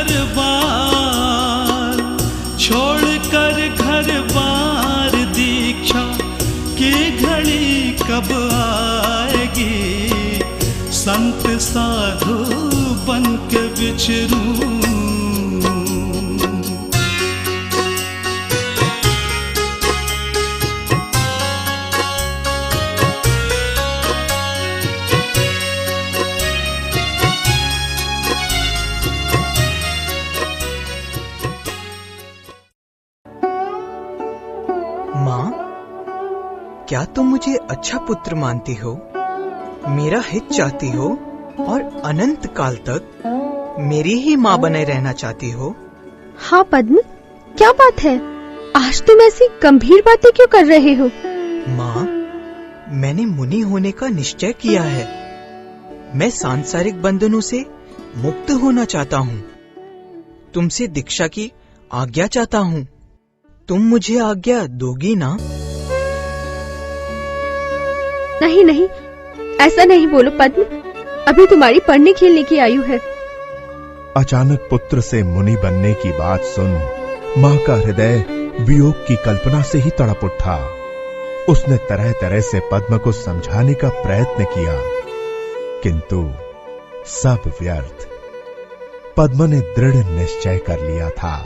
घर बार, छोड़कर घर बार दीक्षा की घड़ी कब आएगी, संत साधु बन के बिछरूं। माँ, क्या तुम मुझे अच्छा पुत्र मानती हो, मेरा हित चाहती हो और अनंत काल तक मेरी ही माँ बने रहना चाहती हो? हाँ पद्म, क्या बात है? आज तुम ऐसी गंभीर बातें क्यों कर रहे हो? माँ, मैंने मुनि होने का निश्चय किया है। मैं सांसारिक बंधनों से मुक्त होना चाहता हूँ। तुमसे दीक्षा की आज्ञा चाहता हूँ। तुम मुझे आज्ञा दोगी ना? नहीं नहीं, ऐसा नहीं बोलो पद्म, अभी तुम्हारी पढ़ने खेलने की आयु है। अचानक पुत्र से मुनि बनने की बात सुन माँ का हृदय वियोग की कल्पना से ही तड़प उठा। उसने तरह तरह से पद्म को समझाने का प्रयत्न किया, किंतु सब व्यर्थ। पद्म ने दृढ़ निश्चय कर लिया था।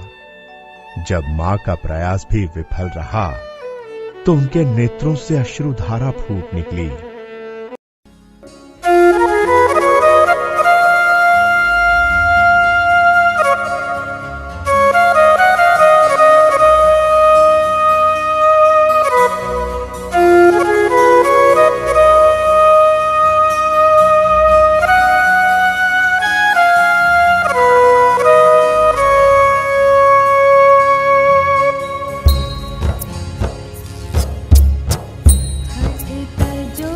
जब मां का प्रयास भी विफल रहा तो उनके नेत्रों से अश्रुधारा फूट निकली। जो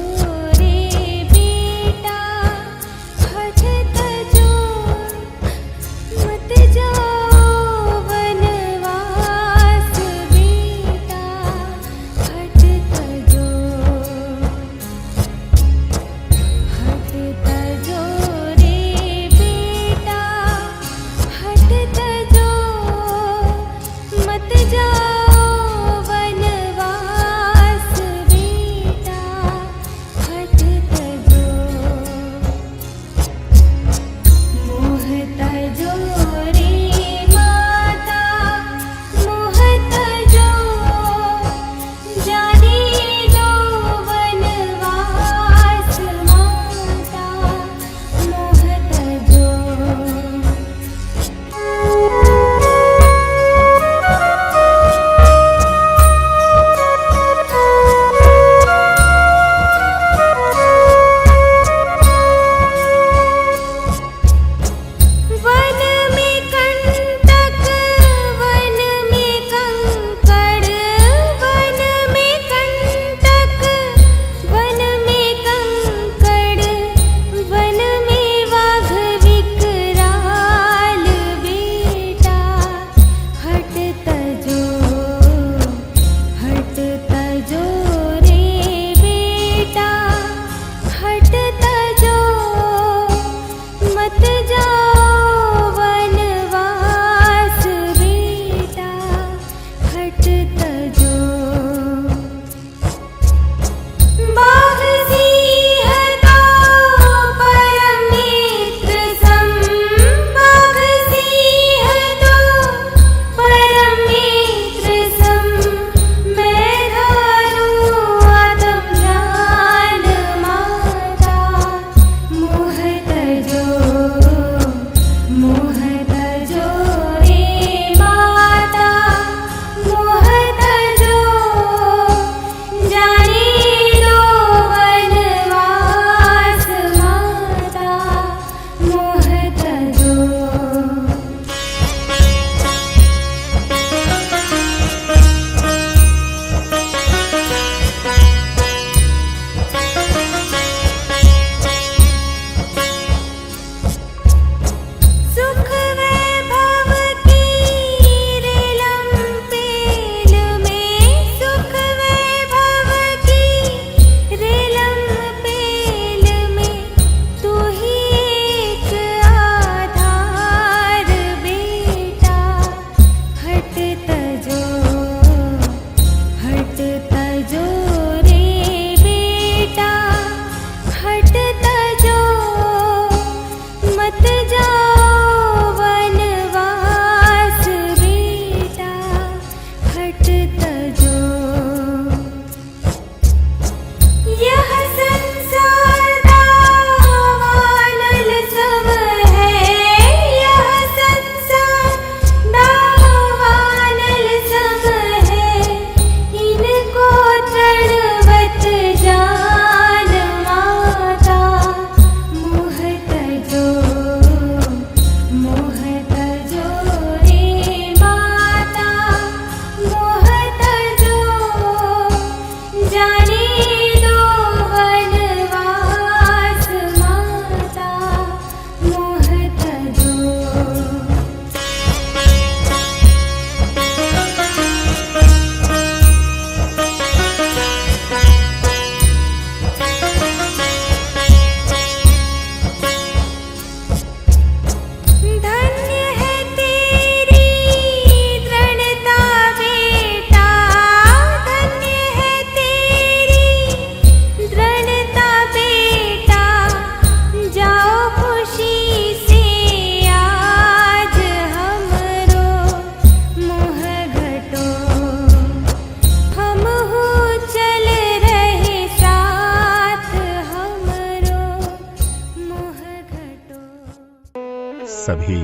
भी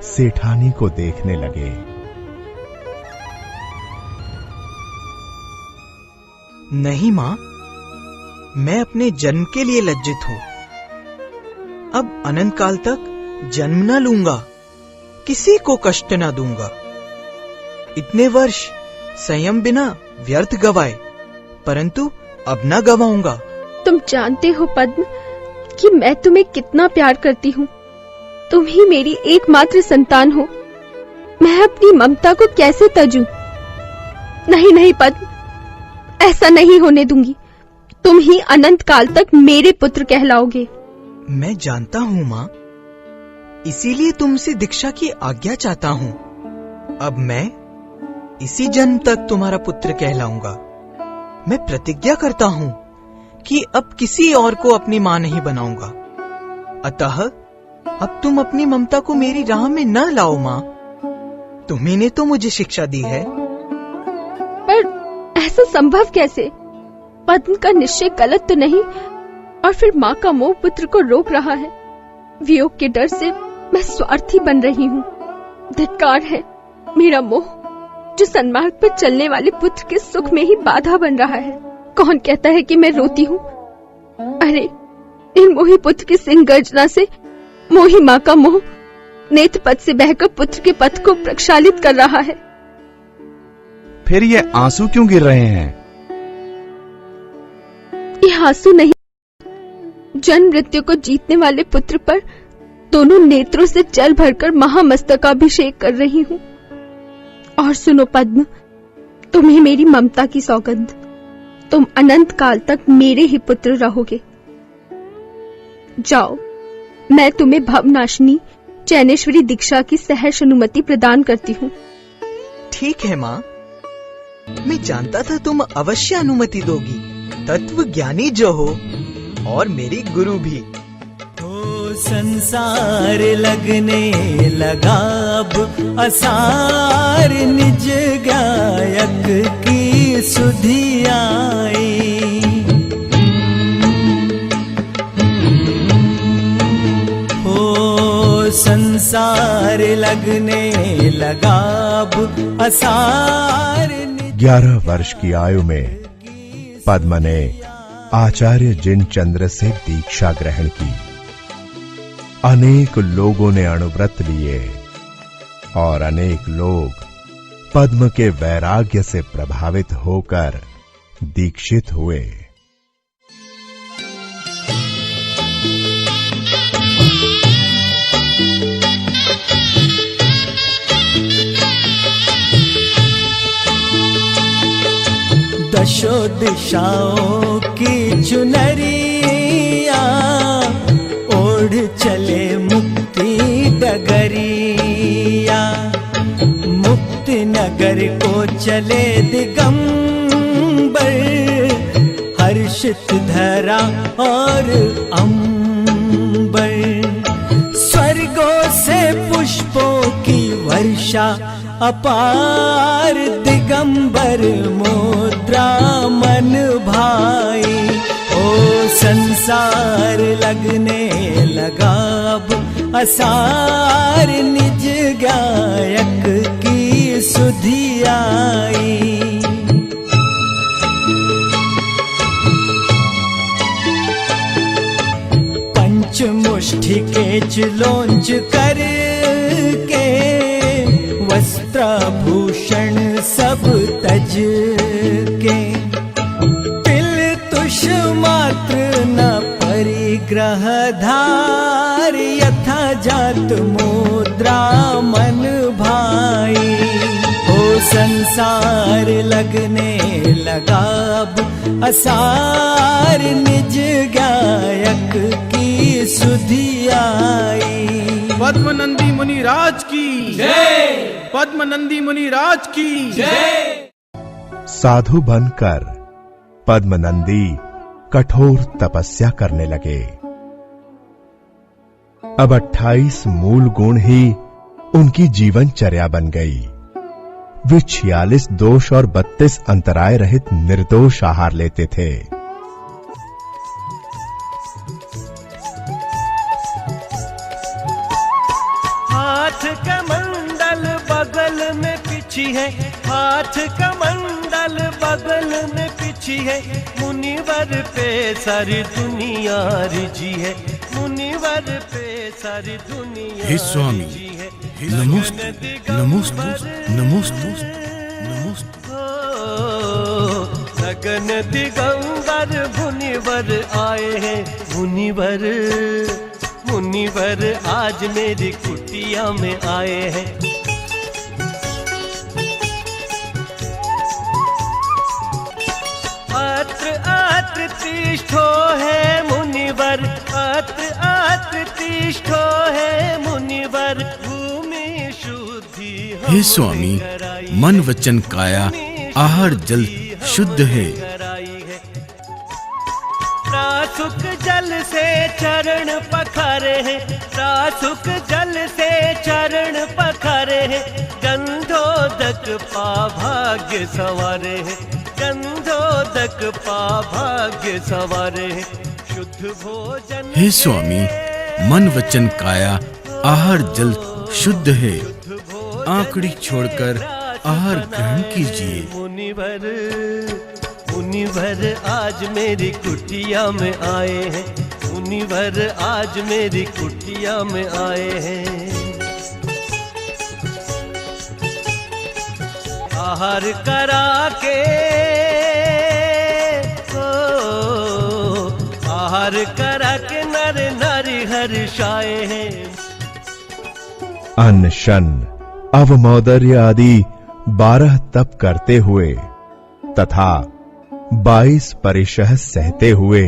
सेठानी को देखने लगे। नहीं मां, मैं अपने जन्म के लिए लज्जित हूं। अब अनंत काल तक जन्म न लूंगा, किसी को कष्ट न दूंगा। इतने वर्ष संयम बिना व्यर्थ गवाए, परंतु अब न गवाऊंगा। तुम जानते हो पद्म कि मैं तुम्हें कितना प्यार करती हूँ। तुम ही मेरी एकमात्र संतान हो। मैं अपनी ममता को कैसे तजूं? नहीं नहीं पद्म, ऐसा नहीं होने दूंगी। तुम ही अनंत काल तक मेरे पुत्र कहलाओगे। मैं जानता हूँ माँ, इसीलिए तुमसे दीक्षा की आज्ञा चाहता हूँ। अब मैं इसी जन्म तक तुम्हारा पुत्र कहलाऊंगा। मैं प्रतिज्ञा करता हूँ कि अब किसी और को अपनी माँ नहीं बनाऊंगा। अतः अब तुम अपनी ममता को मेरी राह में न लाओ माँ। तुम्ही ने तो मुझे शिक्षा दी है। पर ऐसा संभव कैसे? पद्म का निश्चय गलत तो नहीं, और फिर माँ का मोह पुत्र को रोक रहा है। वियोग के डर से मैं स्वार्थी बन रही हूँ। धिक्कार है मेरा मोह, जो सन्मार्ग पर चलने वाले पुत्र के सुख में ही बाधा बन रहा है। कौन कहता है कि मैं रोती हूँ? अरे इन मोही पुत्र की सिंह गर्जना से मोही माँ का मोह नेत्र पथ से बहकर पुत्र के पथ को प्रक्षालित कर रहा है। फिर ये आंसू क्यों गिर रहे हैं? ये आंसू नहीं, जन्म मृत्यु को जीतने वाले पुत्र पर दोनों नेत्रों से जल भरकर महामस्तकाभिषेक कर रही हूँ। और सुनो पद्म, तुम्हें मेरी ममता की सौगंध। तुम अनंत काल तक मेरे ही पुत्र रहोगे। जाओ, मैं तुम्हें भवनाशिनी चैनेश्वरी दीक्षा की सहर्ष अनुमति प्रदान करती हूँ। ठीक है माँ, मैं जानता था तुम अवश्य अनुमति दोगी। तत्व ज्ञानी जो हो और मेरी गुरु भी। संसार लगने लगा अब असार, निज गायक की सुधि आई। हो संसार लगने लगा अब असार। 11 वर्ष की आयु में पद्म ने आचार्य जिनचंद्र से दीक्षा ग्रहण की। अनेक लोगों ने अणुव्रत लिए और अनेक लोग पद्म के वैराग्य से प्रभावित होकर दीक्षित हुए। दशो दिशाओं की चुनरिया ओढ़ चले मुक्ति डगरिया। मुक्ति नगर को चले दिगंबर, हर्षित धरा और अंबर। स्वर्गों से पुष्पों की वर्षा अपार, दिगंबर मुद्रा मन भाई। ओ संसार लगने लगा अब असार, निज गायक की सुधि आई। पंचमुष्टि के चिलोंच कर के, वस्त्राभूषण सब तज के। तिल तुष मात्र न परिग्रह धार, यथा जात मुद्रा मन भाई। हो संसार लगने लगा अब असार, निज गायक की सुधि आई। पद्मनंदी मुनि राज की जय। पद्मनंदी मुनि राज की जय। साधु बनकर पद्मनंदी कठोर तपस्या करने लगे। अब 28 मूल गुण ही उनकी जीवनचर्या बन गई। वे 46 दोष और 32 अंतराय रहित निर्दोष आहार लेते थे। हाथ कमंडल बगल में पिछी है, हाथ कमंडल बगल में पिछी है, मुनिवर पे सारी दुनिया रिझी है, मुनिवर पे सारी दुनिया हे स्वामी, रिझी है। नमोस्तु नमोस्तु नमोस्तु नमोस्तु। गगन दिगंबर मुनिवर आए हैं, मुनिवर मुनिवर आज मेरी कुटिया में आए हैं। अत्र अत्र तिष्ठो है मुनिवर, अत्र अत्र तिष्ठो है मुनिवर, भूमि शुद्धि हे स्वामी, मन वचन काया आहार जल शुद्ध है। प्रासुक जल से चरण पखारे हैं, प्रासुक जल से चरण पखारे हैं, गंधोदक पा भाग्य सवारे हैं, गंधोदक पा भाग्य सवारे हैं। शुद्ध भोजन हे स्वामी, मन वचन काया आहार जल शुद्ध है। आंकड़ी छोड़कर आहार ग्रहण कीजिए। मुनिवर मुनिवर आज मेरी कुटिया में आए हैं, मुनिवर आज मेरी कुटिया में आए हैं। आहार करा के आहार करा के नर नारी हर्षाए हैं। अन्न शन अवमौदर्य आदि 12 तप करते हुए तथा 22 परिशह सहते हुए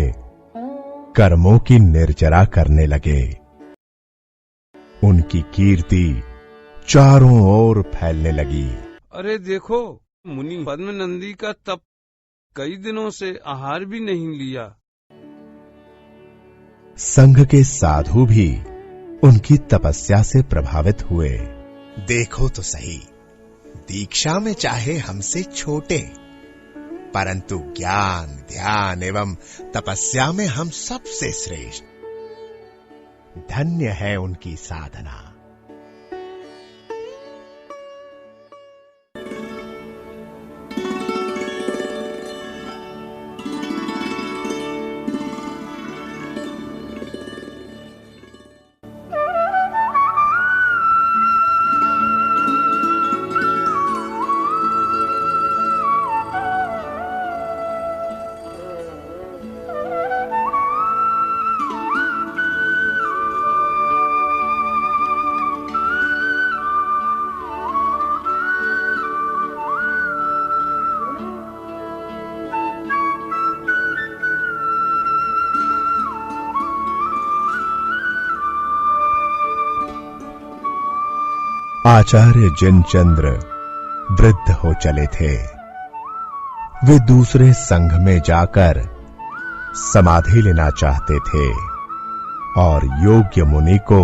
कर्मों की निर्जरा करने लगे। उनकी कीर्ति चारों ओर फैलने लगी। अरे देखो, मुनि पद्मनंदी का तप, कई दिनों से आहार भी नहीं लिया। संघ के साधु भी उनकी तपस्या से प्रभावित हुए। देखो तो सही, दीक्षा में चाहे हमसे छोटे, परंतु ज्ञान ध्यान एवं तपस्या में हम सबसे श्रेष्ठ। धन्य है उनकी साधना। आचार्य जिनचंद्र वृद्ध हो चले थे। वे दूसरे संघ में जाकर समाधि लेना चाहते थे और योग्य मुनि को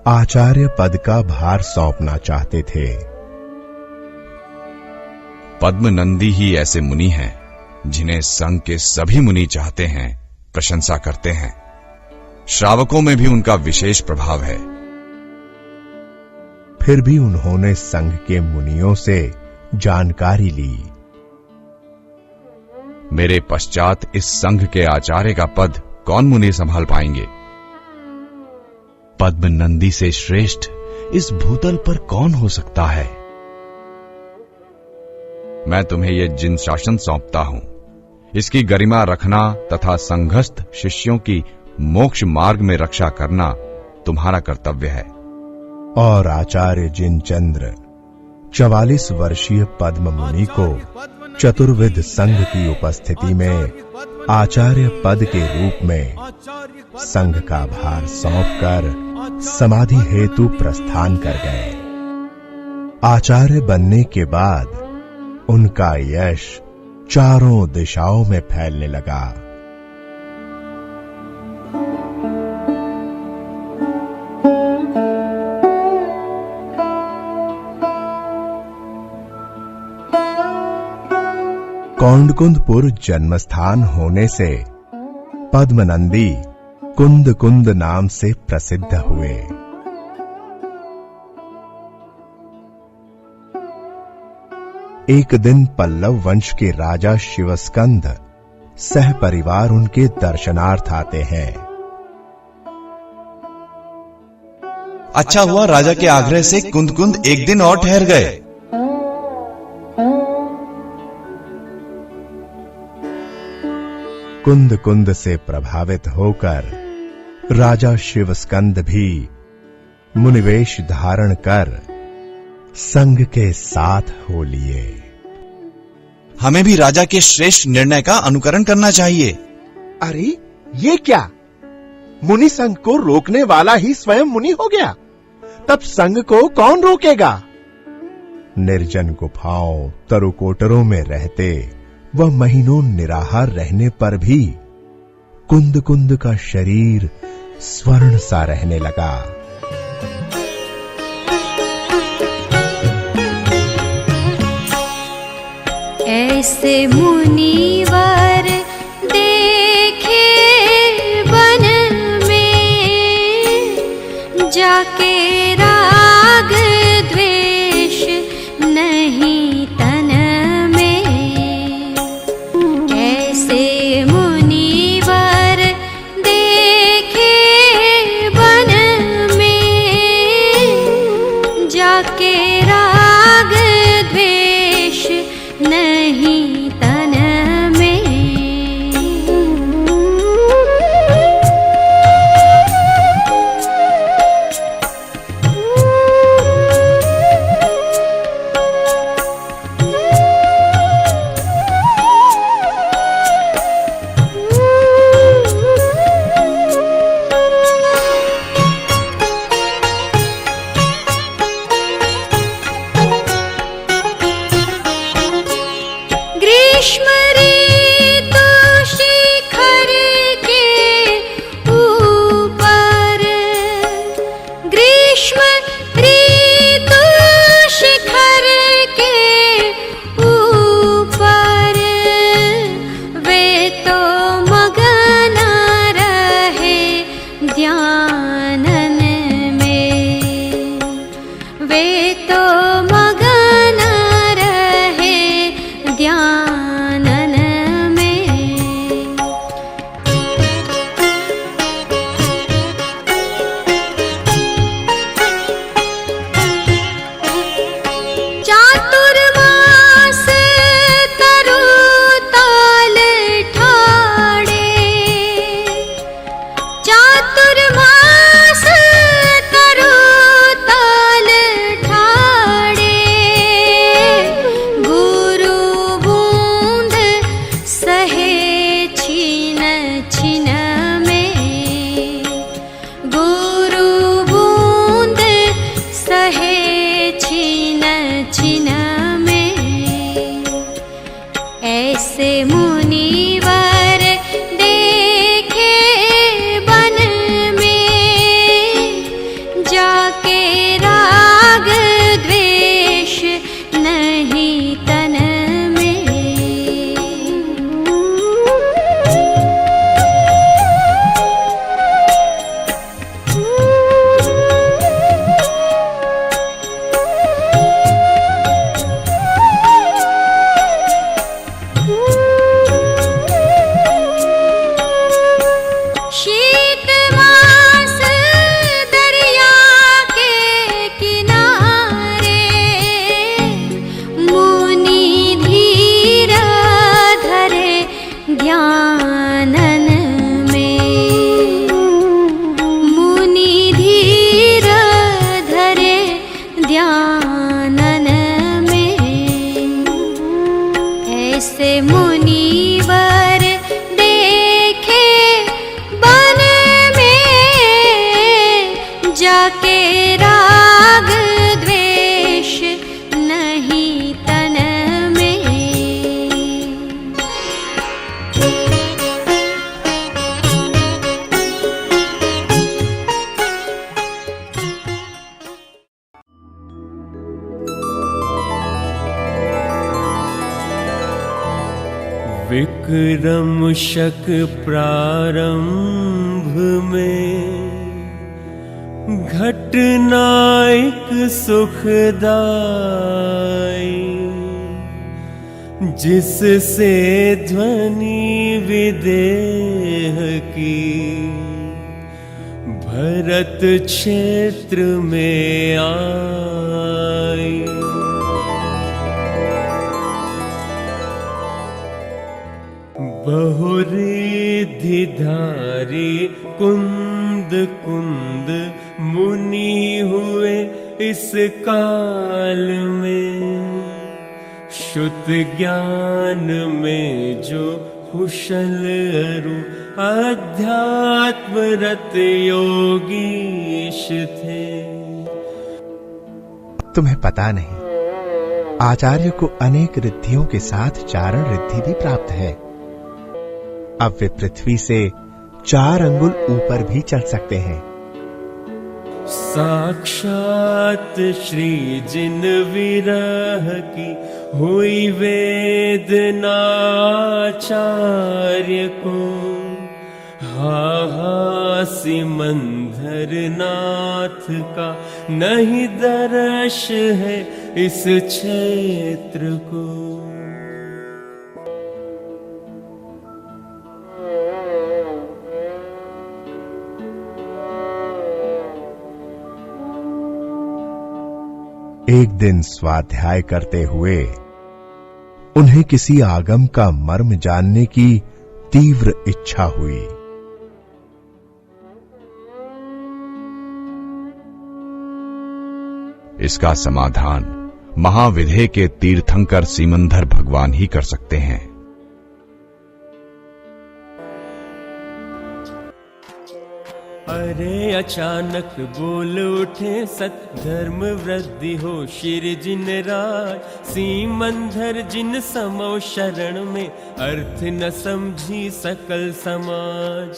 आचार्य पद का भार सौंपना चाहते थे। पद्मनंदी ही ऐसे मुनि हैं जिन्हें संघ के सभी मुनि चाहते हैं, प्रशंसा करते हैं। श्रावकों में भी उनका विशेष प्रभाव है। फिर भी उन्होंने संघ के मुनियों से जानकारी ली। मेरे पश्चात इस संघ के आचार्य का पद कौन मुनि संभाल पाएंगे? पद्मनंदी से श्रेष्ठ इस भूतल पर कौन हो सकता है? मैं तुम्हें यह जिन शासन सौंपता हूं, इसकी गरिमा रखना तथा संघस्थ शिष्यों की मोक्ष मार्ग में रक्षा करना तुम्हारा कर्तव्य है। और आचार्य जिनचंद्र 44 वर्षीय पद्म मुनि को चतुर्विध संघ की उपस्थिति में आचार्य पद के रूप में संघ का भार सौंपकर समाधि हेतु प्रस्थान कर गए। आचार्य बनने के बाद उनका यश चारों दिशाओं में फैलने लगा। कौंडकुंदपुर जन्मस्थान होने से पद्मनंदी कुंद कुंद नाम से प्रसिद्ध हुए। एक दिन पल्लव वंश के राजा शिवस्कंद सह परिवार उनके दर्शनार्थ आते हैं। अच्छा हुआ राजा के आग्रह से कुंद कुंद एक दिन और ठहर गए। कुंद कुंद से प्रभावित होकर राजा शिवस्कंद भी मुनिवेश धारण कर संग के साथ हो लिए। हमें भी राजा के श्रेष्ठ निर्णय का अनुकरण करना चाहिए। अरे ये क्या, मुनि संघ को रोकने वाला ही स्वयं मुनि हो गया, तब संघ को कौन रोकेगा। निर्जन गुफाओं तरुकोटरों में रहते वह महीनों निराहार रहने पर भी कुंद कुंद का शरीर स्वर्ण सा रहने लगा। ऐसे मुनिवर देखे वन में, जाके राग द्वेष नहीं तन में। ऐसे मुनिवर देखे वन में, जाके राग द्वेष नहीं तन में। ग्रीष्म ऋतु शिखर के ऊपर, ग्रीष्म ऋतु शिखर के ऊपर, वे तो मगन रहे ध्यानन में। वे तो मगन रहे ध्यानन में। चातुर्मास तरु ताल ठाड़े, चातुर्मास तरु ताल ठाड़े। गुरु बूंद सहे छीन छीन में, गुरु बूंद सहे छीन छीन में। ऐसे मुनिवर देखे वन में, जाके राग द्वेष नहीं तन में। शीत मास दरिया के किनारे, मुनि धीर धरे ध्यानन में। मुनि धीर धरे ध्यानन में। ऐसे मुनिवर देखे वन में, जाके राग द्वेष नहीं तन में। विक्रम शक प्रारंभ में, घटना एक सुखदाई। जिससे ध्वनि विदेह की भरत क्षेत्र में आई। बहुरिधिधारी कुंद कुंद मुनि हुए इस काल में, शुद्ध ज्ञान में जो कुशल अरु अध्यात्मरत योगीश थे। तुम्हें पता नहीं, आचार्य को अनेक रिद्धियों के साथ चारण रिद्धि भी प्राप्त है। अब वे पृथ्वी से 4 अंगुल ऊपर भी चल सकते हैं। साक्षात श्री जिन विरह की हुई वेदना आचार्य को, सिमंदर नाथ का नहीं दर्श है इस क्षेत्र को। एक दिन स्वाध्याय करते हुए उन्हें किसी आगम का मर्म जानने की तीव्र इच्छा हुई। इसका समाधान महाविधेय के तीर्थंकर सीमंधर भगवान ही कर सकते हैं। अरे अचानक बोल उठे सत धर्म वृद्धि हो शिर जिन राज, सीमंधर जिन समो शरण में अर्थ न समझी सकल समाज।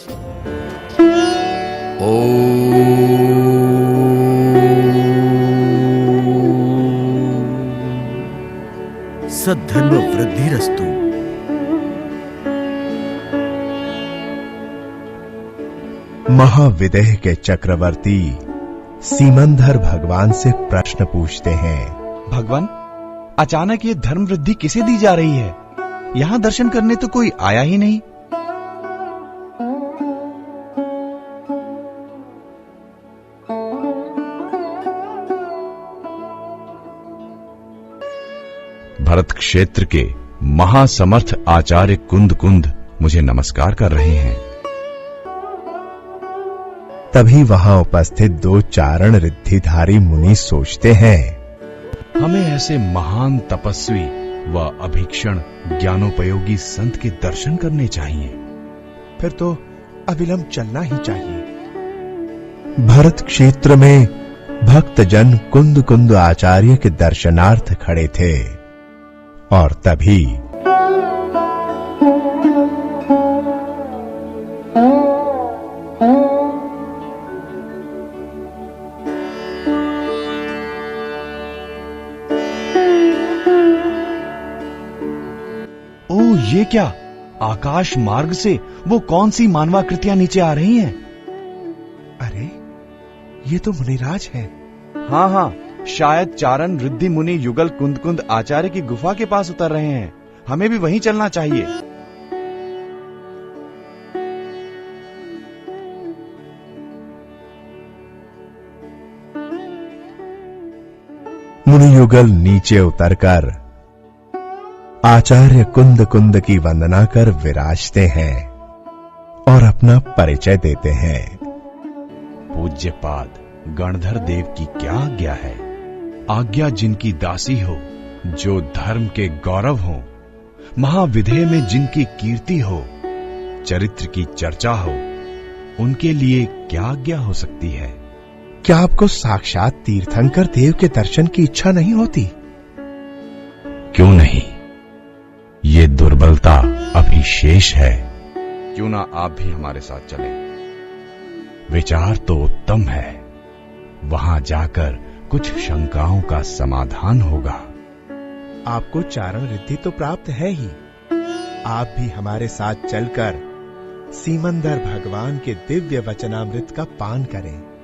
सद्धर्म वृद्धिरस्तु। महाविदेह के चक्रवर्ती सीमंधर भगवान से प्रश्न पूछते हैं। भगवान, अचानक ये धर्म वृद्धि किसे दी जा रही है? यहाँ दर्शन करने तो कोई आया ही नहीं। भरत क्षेत्र के महासमर्थ आचार्य कुंद कुंद मुझे नमस्कार कर रहे हैं। तभी वहां उपस्थित 2 चारण रिद्धिधारी मुनि सोचते हैं, हमें ऐसे महान तपस्वी व अभीक्षण ज्ञानोपयोगी संत के दर्शन करने चाहिए। फिर तो अविलंब चलना ही चाहिए। भरत क्षेत्र में भक्तजन कुंद कुंद आचार्य के दर्शनार्थ खड़े थे और तभी ये क्या? आकाश मार्ग से वो कौन सी मानवाकृतियां नीचे आ रही हैं? अरे, ये तो मुनिराज है। हाँ हाँ, शायद चारण रिद्धि मुनि युगल कुंद कुंद आचार्य की गुफा के पास उतर रहे हैं। हमें भी वहीं चलना चाहिए। मुनि युगल नीचे उतरकर आचार्य कुंद कुंद की वंदना कर विराजते हैं और अपना परिचय देते हैं। पूज्यपाद गणधर देव की क्या आज्ञा है? आज्ञा जिनकी दासी हो, जो धर्म के गौरव हो, महाविधेय में जिनकी कीर्ति हो, चरित्र की चर्चा हो, उनके लिए क्या आज्ञा हो सकती है? क्या आपको साक्षात तीर्थंकर देव के दर्शन की इच्छा नहीं होती? क्यों नहीं, ये दुर्बलता अभी शेष है। क्यों ना आप भी हमारे साथ चलें? विचार तो उत्तम है, वहां जाकर कुछ शंकाओं का समाधान होगा। आपको चारण रिद्धि तो प्राप्त है ही, आप भी हमारे साथ चलकर सीमंधर भगवान के दिव्य वचनामृत का पान करें।